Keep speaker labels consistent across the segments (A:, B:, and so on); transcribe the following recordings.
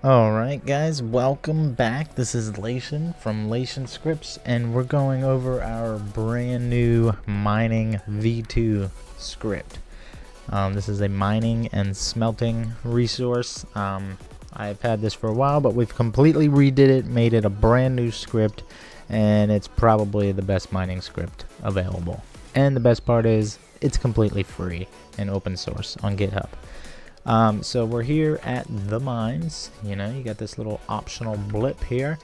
A: Alright guys, welcome back. This is Lation from Lation Scripts, and we're going over our brand new mining V2 script. This is a mining and smelting resource. I've had this for a while, but we've completely redid it, made it a brand new script, and it's probably the best mining script available. And the best part is, it's completely free and open source on GitHub. So we're here at the mines. You know, you got this little optional blip here,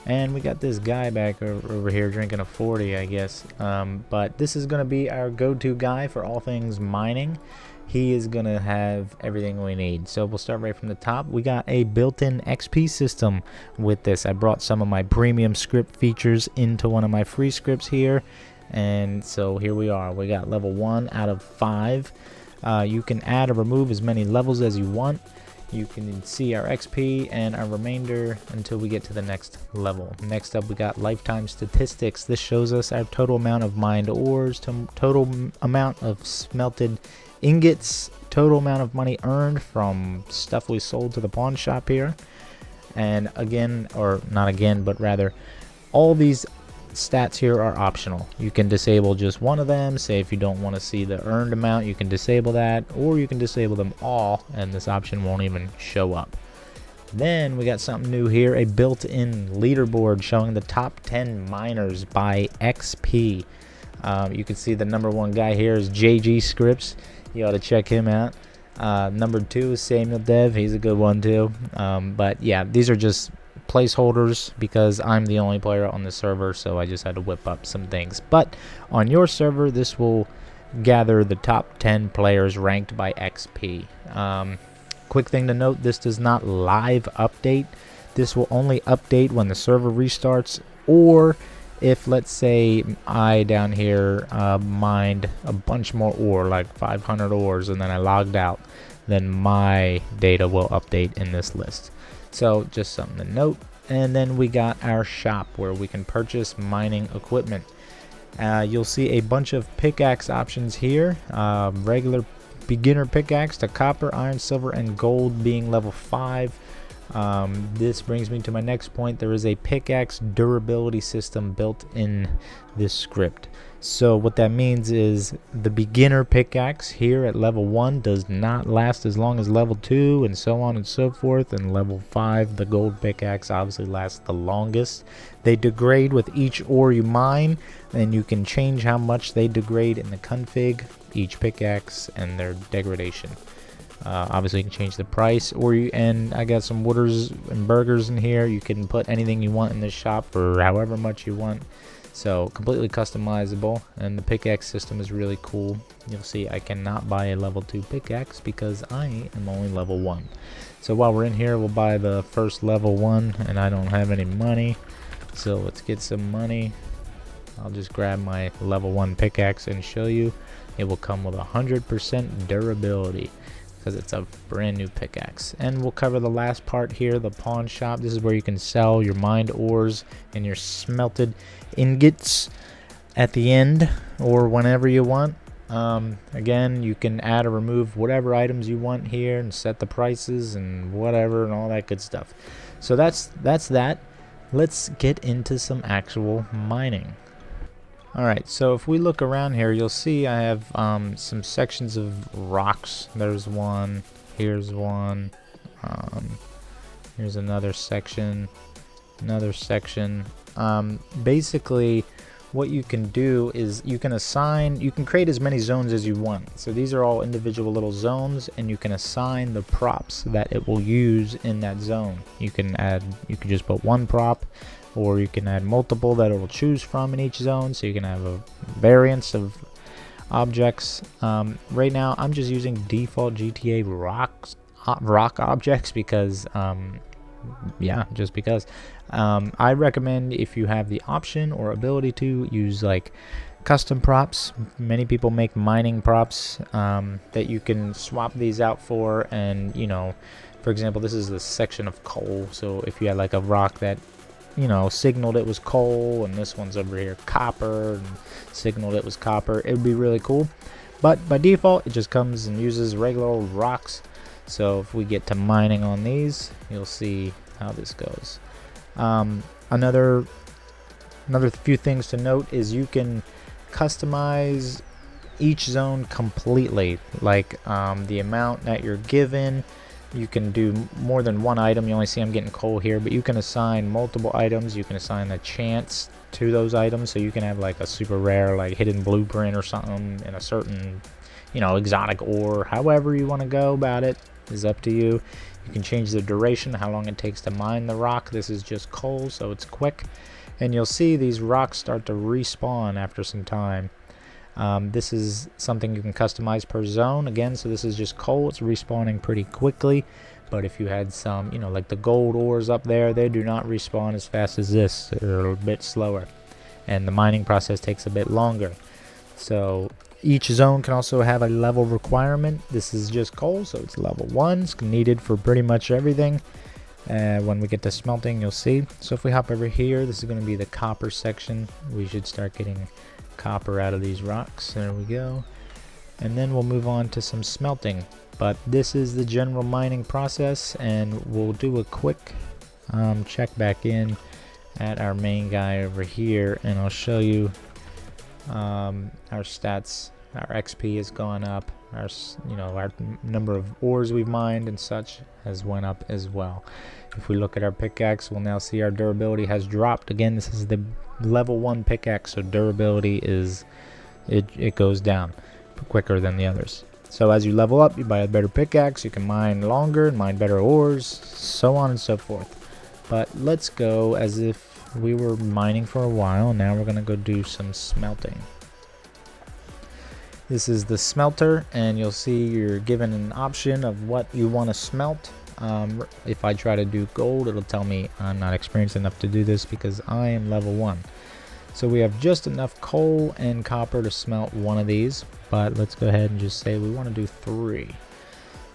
A: and we got this guy back over here drinking a 40, I guess. But this is going to be our go-to guy for all things mining. He is going to have everything we need. So we'll start right from the top. We got a built-in XP system with this. I brought some of my premium script features into one of my free scripts here, and so here we are. We got level 1 out of 5. You can add or remove as many levels as you want. You can see our XP and our remainder until we get to the next level. Next up, we got lifetime statistics. This shows us our total amount of mined ores, total amount of smelted ingots, total amount of money earned from stuff we sold to the pawn shop here. And again, or not again, but rather, all these stats here are optional. You can disable just one of them. Say if you don't want to see the earned amount, you can disable that, or you can disable them all and this option won't even show up. Then we got something new here, a built-in leaderboard showing the top 10 miners by XP. You can see the #1 guy here is JG Scripts. You ought to check him out. Number 2 is Samuel Dev. He's a good one too. But yeah, these are just placeholders because I'm the only player on the server, so I just had to whip up some things. But on your server, this will gather the top 10 players ranked by XP. Quick thing to note, this does not live update. This will only update when the server restarts, or if, let's say, I down here mined a bunch more ore, like 500 ores, and then I logged out, then my data will update in this list. So just something to note. And then we got our shop where we can purchase mining equipment. You'll see a bunch of pickaxe options here. Regular beginner pickaxe to copper, iron, silver, and gold being level 5. This brings me to my next point. There is a pickaxe durability system built in this script. So what that means is the beginner pickaxe here at level 1 does not last as long as level 2, and so on and so forth. And level 5, the gold pickaxe obviously lasts the longest. They degrade with each ore you mine, and you can change how much they degrade in the config, each pickaxe and their degradation. Obviously you can change the price, and I got some wooders and burgers in here. You can put anything you want in this shop for however much you want. So completely customizable, and the pickaxe system is really cool. You'll see I cannot buy a level 2 pickaxe because I am only level 1. So while we're in here, we'll buy the first level 1, and I don't have any money. So let's get some money. I'll just grab my level 1 pickaxe and show you. It will come with 100% durability, because it's a brand new pickaxe. And we'll cover the last part here, the pawn shop. This is where you can sell your mined ores and your smelted ingots at the end or whenever you want. Again, you can add or remove whatever items you want here and set the prices and whatever and all that good stuff. So that's that. Let's get into some actual mining. Alright, so if we look around here, you'll see I have some sections of rocks. There's one, here's one, here's another section, basically what you can do is you can create as many zones as you want. So these are all individual little zones, and you can assign the props that it will use in that zone. You can just put one prop, or you can add multiple that it will choose from in each zone, so you can have a variance of objects. Right now I'm just using default GTA rock objects because yeah, just because. I recommend, if you have the option or ability to, use like custom props. Many people make mining props that you can swap these out for, and you know, for example, this is the section of coal. So if you had like a rock that, you know, signaled it was coal, and this one's over here copper and signaled it was copper, it would be really cool. But by default it just comes and uses regular old rocks. So if we get to mining on these, you'll see how this goes. Another few things to note is you can customize each zone completely, like the amount that you're given. You can do more than one item. You only see I'm getting coal here, but you can assign multiple items. You can assign a chance to those items, so you can have like a super rare, like hidden blueprint or something in a certain, exotic ore. However you want to go about it is up to you. You can change the duration, how long it takes to mine the rock. This is just coal, so it's quick, and you'll see these rocks start to respawn after some time. This is something you can customize per zone again, so this is just coal. It's respawning pretty quickly, but if you had some, like the gold ores up there, they do not respawn as fast as this. They're a bit slower, and the mining process takes a bit longer. So each zone can also have a level requirement. This is just coal, so it's level 1. It's needed for pretty much everything. When we get to smelting, you'll see. So if we hop over here, this is going to be the copper section. We should start getting copper out of these rocks. There we go. And then we'll move on to some smelting. But this is the general mining process, and we'll do a quick check back in at our main guy over here, and I'll show you our stats. Our XP has gone up. Our number of ores we've mined and such has went up as well. If we look at our pickaxe, we'll now see our durability has dropped. Again, this is the level 1 pickaxe, so durability is it goes down quicker than the others. So as you level up, you buy a better pickaxe, you can mine longer and mine better ores, so on and so forth. But let's go as if we were mining for a while. Now we're gonna go do some smelting. This is the smelter, and you'll see you're given an option of what you want to smelt. If I try to do gold, it'll tell me I'm not experienced enough to do this because I am level 1. So we have just enough coal and copper to smelt one of these, but let's go ahead and just say we want to do 3.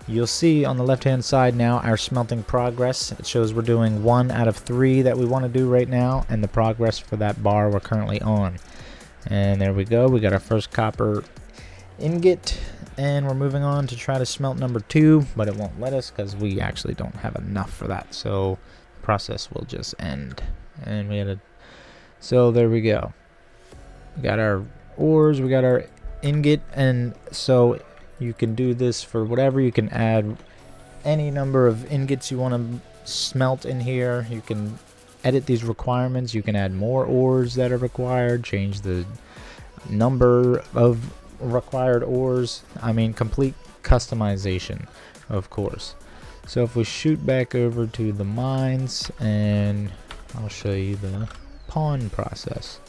A: You'll see on the left hand side now our smelting progress. It shows we're doing 1 out of 3 that we want to do right now, and the progress for that bar we're currently on. And there we go, we got our first copper ingot, and we're moving on to try to smelt number 2, but it won't let us because we actually don't have enough for that, so the process will just end. And we had a so there we go, we got our ores, we got our ingot, and so you can do this for whatever. You can add any number of ingots you want to smelt in here. You can edit these requirements. You can add more ores that are required, change the number of required ores. I mean, complete customization, of course. So if we shoot back over to the mines, and I'll show you the pawn process.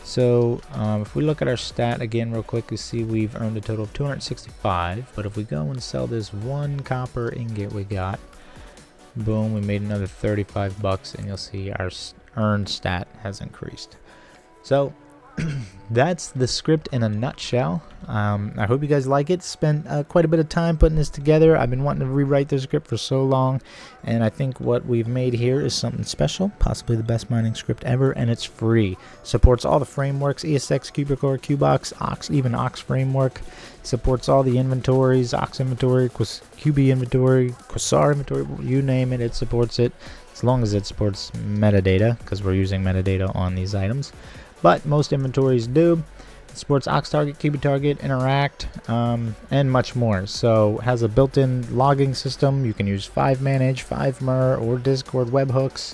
A: So if we look at our stat again real quick, you see we've earned a total of 265, but if we go and sell this 1 copper ingot we got, boom, we made another 35 bucks, and you'll see our earned stat has increased. So that's the script in a nutshell. I hope you guys like it. Spent quite a bit of time putting this together. I've been wanting to rewrite this script for so long, and I think what we've made here is something special, possibly the best mining script ever, and it's free. Supports all the frameworks, ESX, QBCore, QBox Ox, even Ox framework. Supports all the inventories, Ox inventory, QB inventory, Quasar inventory, you name it, it supports it, as long as it supports metadata, because we're using metadata on these items. But most inventories do. It supports Ox Target, QB Target, Interact, and much more. So it has a built-in logging system. You can use FiveM, FiveM, or Discord webhooks.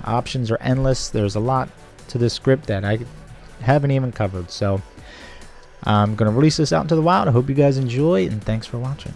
A: Options are endless. There's a lot to this script that I haven't even covered. So I'm going to release this out into the wild. I hope you guys enjoy, and thanks for watching.